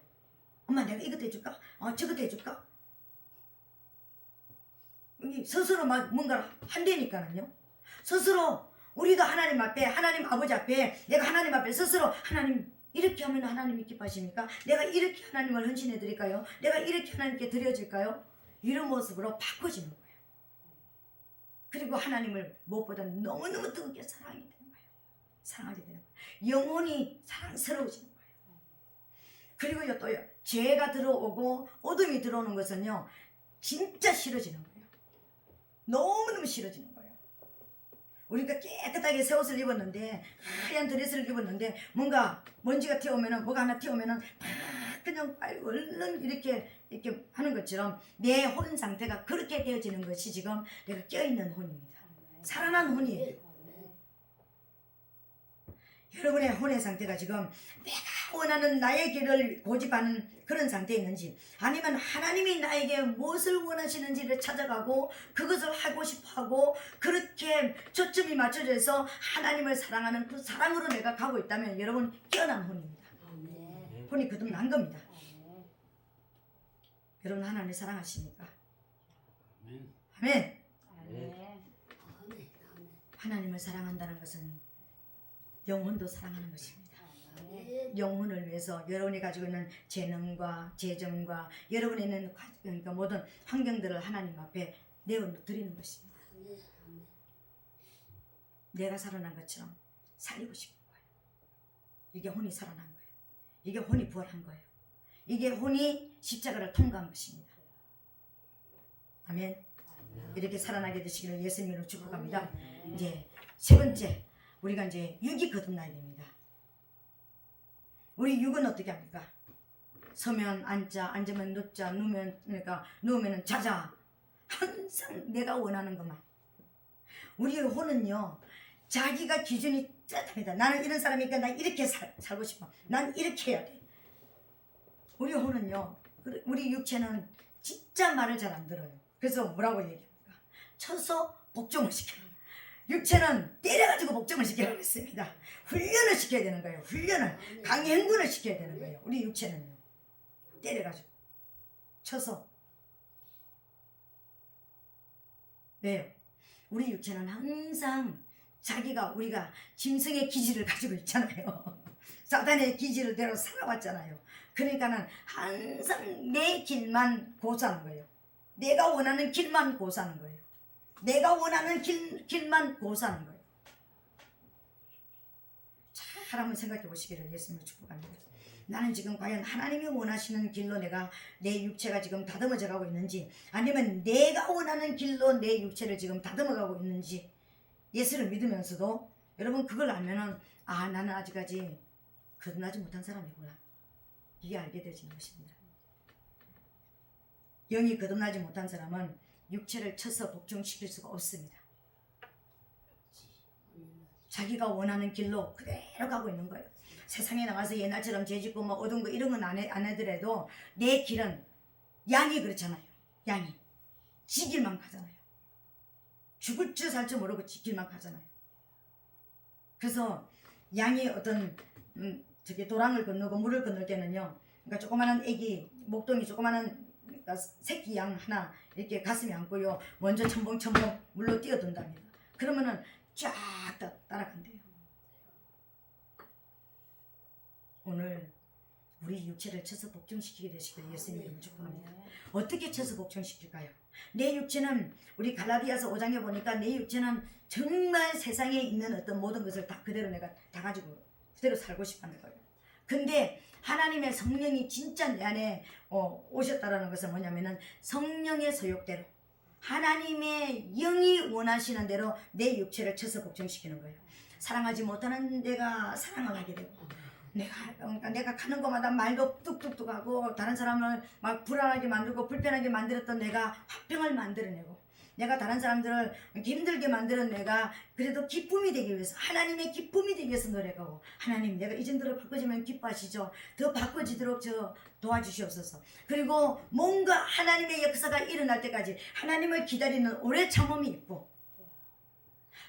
엄마 내가 이것도 해줄까? 저것도 해줄까? 스스로 막 뭔가를 한다니까는요. 스스로 우리도 하나님 앞에, 하나님 아버지 앞에, 내가 하나님 앞에 스스로 하나님 이렇게 하면 하나님이 기뻐하십니까? 내가 이렇게 하나님을 헌신해 드릴까요? 내가 이렇게 하나님께 드려질까요? 이런 모습으로 바꿔지는 거예요. 그리고 하나님을 무엇보다 너무너무 뜨겁게 사랑하게 되는 거예요. 사랑하게 되는 거예요. 영혼이 사랑스러워지는 거예요. 그리고요, 또요, 죄가 들어오고 어둠이 들어오는 것은요, 진짜 싫어지는 거예요. 너무너무 싫어지는 거예요. 우리가 깨끗하게 새 옷을 입었는데, 하얀 드레스를 입었는데, 뭔가 먼지가 튀어오면은, 뭐가 하나 튀어오면은 그냥 얼른 이렇게 하는 것처럼 내 혼 상태가 그렇게 되어지는 것이 지금 내가 껴있는 혼입니다. 살아난 혼이에요. 여러분의 혼의 상태가 지금 내가 원하는 나의 길을 고집하는 그런 상태에 있는지, 아니면 하나님이 나에게 무엇을 원하시는지를 찾아가고 그것을 하고 싶어하고 그렇게 초점이 맞춰져 있어 하나님을 사랑하는 그 사랑으로 내가 가고 있다면 여러분 깨어난 혼입니다. 혼이 거듭난 겁니다. 여러분 하나님을 사랑하십니까? 아멘. 하나님을 사랑한다는 것은 영혼도 사랑하는 것입니다. 영혼을 위해서 여러분이 가지고 있는 재능과 재정과 여러분이 있는 그러니까 모든 환경들을 하나님 앞에 내어드리는 것입니다. 내가 살아난 것처럼 살리고 싶은 거예요. 이게 혼이 살아난 거예요. 이게 혼이 부활한 거예요. 이게 혼이 십자가를 통과한 것입니다. 아멘. 이렇게 살아나게 되시기를 예수님으로 축복합니다. 이제 세 번째, 우리가 이제 육이 거듭나야 됩니다. 우리 육은 어떻게 합니까? 서면 앉자, 앉으면 눕자, 누우면 자자. 항상 내가 원하는 것만. 우리의 혼은요, 자기가 기준이 뚜렷합니다. 나는 이런 사람이니까 나 이렇게 살고 싶어. 난 이렇게 해야 돼. 우리 혼은요, 우리 육체는 진짜 말을 잘 안 들어요. 그래서 뭐라고 얘기합니까? 쳐서 복종을 시켜요. 육체는 때려가지고 복종을 시키라고 했습니다. 훈련을 시켜야 되는 거예요. 훈련을, 강행군을 시켜야 되는 거예요. 우리 육체는요, 때려가지고 쳐서. 왜요? 우리 육체는 항상 우리가 짐승의 기질을 가지고 있잖아요. 사단의 기질을 대로 살아왔잖아요. 그러니까는 항상 내 길만 고수하는 거예요. 내가 원하는 길만 고수하는 거예요. 내가 원하는 길만 고수하는 거예요. 잘 한번 생각해 보시기를 예수님을 축복합니다. 나는 지금 과연 하나님이 원하시는 길로 내 육체가 지금 다듬어져 가고 있는지, 아니면 내가 원하는 길로 내 육체를 지금 다듬어 가고 있는지, 예수를 믿으면서도 여러분 그걸 알면은 나는 아직까지 거듭나지 못한 사람이구나, 이게 알게 되지는 것입니다. 영이 거듭나지 못한 사람은 육체를 쳐서 복종시킬 수가 없습니다. 자기가 원하는 길로 그대로 가고 있는 거예요. 세상에 나가서 옛날처럼 죄짓고 뭐 얻은 거 이런 건 안 하더라도 내 길은 양이 그렇잖아요. 양이 지 길만 가잖아요. 죽을 줄 살 줄 모르고 지 길만 가잖아요. 그래서 양이 어떤 저기 도랑을 건너고 물을 건널 때는요, 그러니까 조그마한 애기 목동이 조그마한 그러니까 새끼 양 하나 이렇게 가슴에 안고요, 먼저 첨벙첨벙 물로 뛰어든답니다. 그러면은 쫙 따라간대요. 오늘 우리 육체를 쳐서 복종시키게 되시길 예수님을 축복합니다. 어떻게 쳐서 복종시킬까요? 내 육체는 우리 갈라디아서 5장에 보니까 내 육체는 정말 세상에 있는 어떤 모든 것을 다 그대로 내가 다 가지고 그대로 살고 싶어하는 거예요. 근데 하나님의 성령이 진짜 내 안에 오셨다라는 것은 뭐냐면은 성령의 소욕대로 하나님의 영이 원하시는 대로 내 육체를 쳐서 복종시키는 거예요. 사랑하지 못하는 내가 사랑을 하게 되고, 내가 가는 곳마다 말도 뚝뚝뚝 하고 다른 사람을 막 불안하게 만들고 불편하게 만들었던 내가 화평을 만들어내고, 내가 다른 사람들을 힘들게 만드는 내가 그래도 기쁨이 되기 위해서, 하나님의 기쁨이 되기 위해서 노력하고, 하나님 내가 이 정도로 바꿔지면 기뻐하시죠. 더 바꿔지도록 도와주시옵소서. 그리고 뭔가 하나님의 역사가 일어날 때까지 하나님을 기다리는 오래 참음이 있고,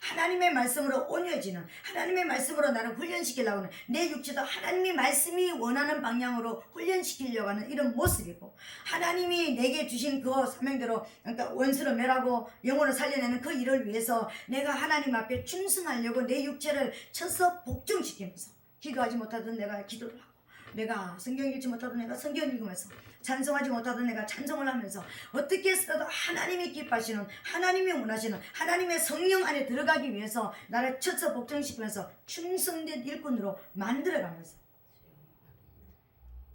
하나님의 말씀으로 온유해지는, 하나님의 말씀으로 나를 훈련시키려고 하는, 내 육체도 하나님의 말씀이 원하는 방향으로 훈련시키려고 하는 이런 모습이고, 하나님이 내게 주신 그 사명대로, 그러니까 원수를 멸하고 영혼을 살려내는 그 일을 위해서 내가 하나님 앞에 충성하려고 내 육체를 쳐서 복종시키면서, 기도하지 못하던 내가 기도를 하고, 내가 성경 읽지 못하던 내가 성경 읽으면서, 찬송하지 못하던 내가 찬송을 하면서, 어떻게 해서라도 하나님이 기뻐하시는, 하나님이 원하시는 하나님의 성령 안에 들어가기 위해서 나를 쳐서 복종시키면서 충성된 일꾼으로 만들어가면서,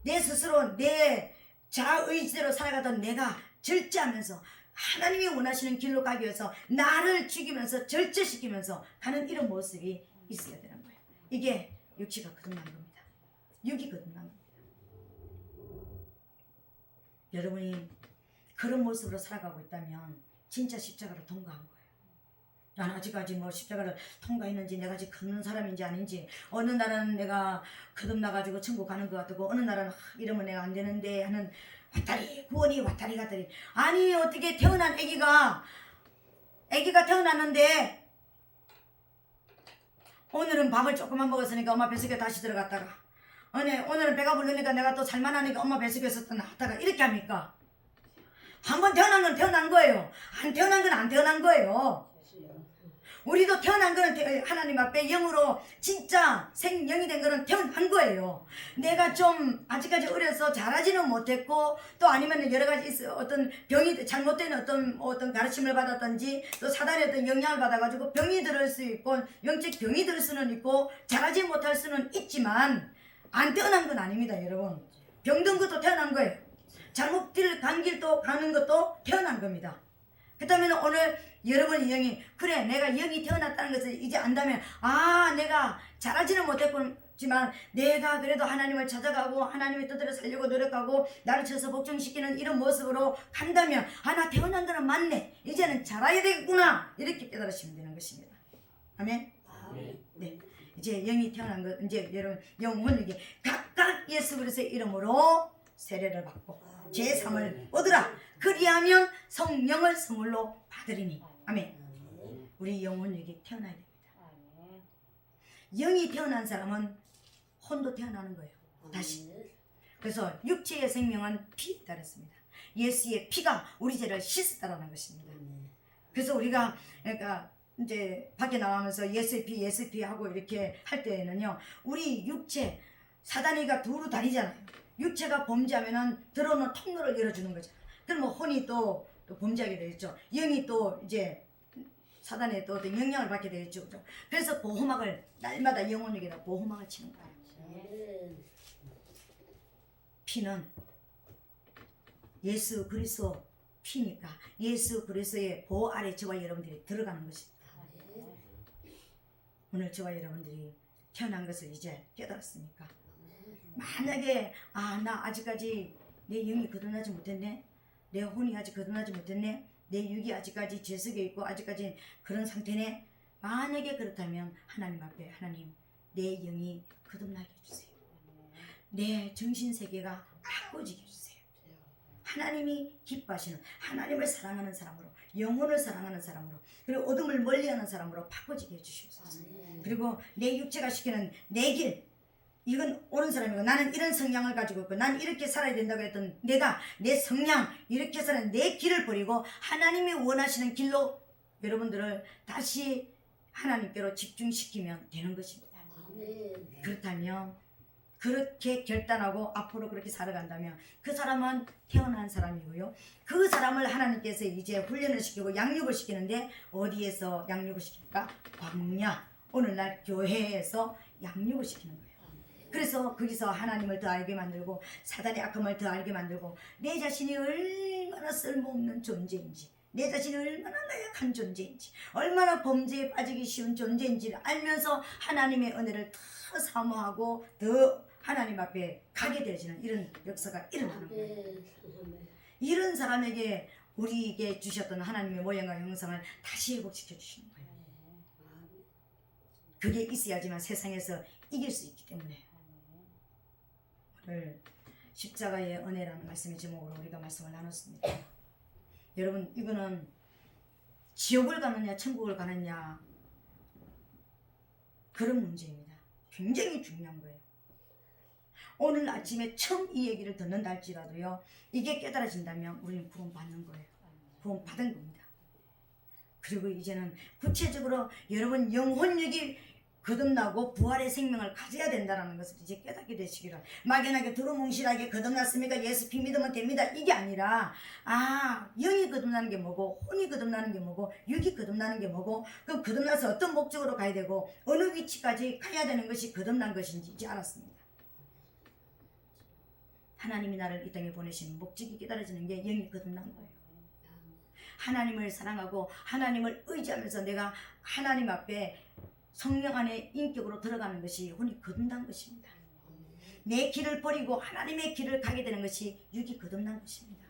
내 스스로 내 자의지대로 살아가던 내가 절제하면서 하나님이 원하시는 길로 가기 위해서 나를 죽이면서 절제시키면서 가는 이런 모습이 있어야 되는 거예요. 이게 육체가 거듭난 겁니다. 육이 거듭난 겁니다. 여러분이 그런 모습으로 살아가고 있다면 진짜 십자가를 통과한 거예요. 난 아직까지 뭐 십자가를 통과했는지, 내가 아직 걷는 사람인지 아닌지, 어느 날은 내가 거듭나가지고 천국 가는 것 같고, 어느 날은 이러면 내가 안 되는데 하는 왔다리 구원이 왔다리 갔다리. 아니, 어떻게 태어난 아기가 태어났는데 오늘은 밥을 조금만 먹었으니까 엄마 뱃속에 다시 들어갔다가, 오늘은 배가 부르니까 내가 또 살만하니까 엄마 뱃속에서 또 나왔다가 이렇게 합니까? 한번 태어난 건 태어난 거예요. 안 태어난 건 안 태어난 거예요. 우리도 태어난 거는 하나님 앞에 영으로 진짜 생영이 된 거는 태어난 거예요. 내가 좀 아직까지 어려서 잘하지는 못했고, 또 아니면 여러 가지 어떤 병이 잘못된 어떤 가르침을 받았던지, 또 사단의 어떤 영향을 받아가지고 병이 들을 수 있고, 영적 병이 들 수는 있고, 잘하지 못할 수는 있지만 안 태어난 건 아닙니다, 여러분. 병든 것도 태어난 거예요. 잘못 간 길도 가는 것도 태어난 겁니다. 그렇다면 오늘 여러분의 영이, 그래 내가 영이 태어났다는 것을 이제 안다면, 내가 잘하지는 못했지만 내가 그래도 하나님을 찾아가고 하나님의 뜻대로 살려고 노력하고 나를 쳐서 복종시키는 이런 모습으로 간다면, 나 태어난 거는 맞네, 이제는 잘해야 되겠구나, 이렇게 깨달으시면 되는 것입니다. 아멘. 네, 이제 영이 태어난 것, 이제 여러분 영혼에게 각각 예수 그리스도의 이름으로 세례를 받고 제3을 얻으라. 그리하면 성령을 선물로 받으리니. 아멘. 우리 영혼에게 태어나야 됩니다. 영이 태어난 사람은 혼도 태어나는 거예요. 다시. 그래서 육체의 생명은 피에 따랐습니다. 예수의 피가 우리 죄를 씻었다라는 것입니다. 그래서 우리가 그러니까 이제 밖에 나가면서 예수의 피 하고 이렇게 할 때에는요, 우리 육체, 사단이가 두루 다니잖아요. 육체가 범죄하면은 들어오는 통로를 열어주는 거죠. 그러면 혼이 또 범죄하게 되겠죠. 영이 또 이제 사단의 또 어떤 영향을 받게 되겠죠. 그죠? 그래서 보호막을 날마다 영혼에게다 보호막을 치는 거예요. 피는 예수 그리스도 피니까 예수 그리스도의 보호 아래 저와 여러분들이 들어가는 것입니다. 오늘 저와 여러분들이 태어난 것을 이제 깨달았으니까, 만약에 나 아직까지 내 영이 거듭나지 못했네, 내 혼이 아직 거듭나지 못했네, 내 육이 아직까지 죄 속에 있고 아직까지 그런 상태네. 만약에 그렇다면 하나님 앞에 하나님 내 영이 거듭나게 해주세요. 내 정신세계가 바꿔지게 해주세요. 하나님이 기뻐하시는 하나님을 사랑하는 사람으로 영혼을 사랑하는 사람으로 그리고 어둠을 멀리하는 사람으로 바꿔지게 해주시옵소서. 그리고 내 육체가 시키는 내 길 이건 옳은 사람이고 나는 이런 성향을 가지고 있고 난 이렇게 살아야 된다고 했던 내가 내 성향 이렇게 사는 내 길을 버리고 하나님이 원하시는 길로 여러분들을 다시 하나님께로 집중시키면 되는 것입니다. 그렇다면 그렇게 결단하고 앞으로 그렇게 살아간다면 그 사람은 태어난 사람이고요. 그 사람을 하나님께서 이제 훈련을 시키고 양육을 시키는데 어디에서 양육을 시킬까? 광야 오늘날 교회에서 양육을 시키는 거예요. 그래서 거기서 하나님을 더 알게 만들고 사단의 악함을 더 알게 만들고 내 자신이 얼마나 쓸모없는 존재인지 내 자신이 얼마나 나약한 존재인지 얼마나 범죄에 빠지기 쉬운 존재인지를 알면서 하나님의 은혜를 더 사모하고 더 하나님 앞에 가게 되어지는 이런 역사가 일어나는 거예요. 이런 사람에게 우리에게 주셨던 하나님의 모양과 형상을 다시 회복시켜 주시는 거예요. 그게 있어야지만 세상에서 이길 수 있기 때문에 오늘 십자가의 은혜라는 말씀의 제목으로 우리가 말씀을 나눴습니다. 여러분 이거는 지옥을 가느냐 천국을 가느냐 그런 문제입니다. 굉장히 중요한 거예요. 오늘 아침에 처음 이 얘기를 듣는다 할지라도요 이게 깨달아진다면 우리는 구원 받는 거예요. 구원 받은 겁니다. 그리고 이제는 구체적으로 여러분 영혼력이 거듭나고 부활의 생명을 가져야 된다는 것을 이제 깨닫게 되시기를 막연하게 두루뭉실하게 거듭났으니까 예수 피 믿으면 됩니다 이게 아니라 영이 거듭나는 게 뭐고 혼이 거듭나는 게 뭐고 육이 거듭나는 게 뭐고 그럼 거듭나서 어떤 목적으로 가야 되고 어느 위치까지 가야 되는 것이 거듭난 것인지 이제 알았습니다. 하나님이 나를 이 땅에 보내신 목적이 깨달아지는 게 영이 거듭난 거예요. 하나님을 사랑하고 하나님을 의지하면서 내가 하나님 앞에 성령 안에 인격으로 들어가는 것이 혼이 거듭난 것입니다. 내 길을 버리고 하나님의 길을 가게 되는 것이 육이 거듭난 것입니다.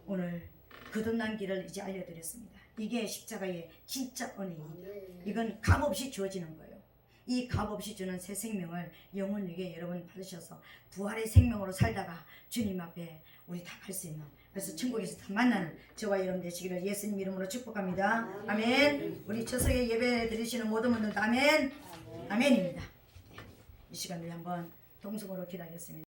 오늘 거듭난 길을 이제 알려드렸습니다. 이게 십자가의 진짜 은혜입니다. 이건 값없이 주어지는 거예요. 이 값없이 주는 새 생명을 영혼에게 여러분 받으셔서 부활의 생명으로 살다가 주님 앞에 우리 다 갈 수 있는 그래서 천국에서 다 만나는 저와 여러분 되시기를 예수님 이름으로 축복합니다. 아멘. 우리 저석에 예배 드리시는 모든 분들 아멘. 아멘입니다. 이 시간에 한번 동성으로 기도하겠습니다.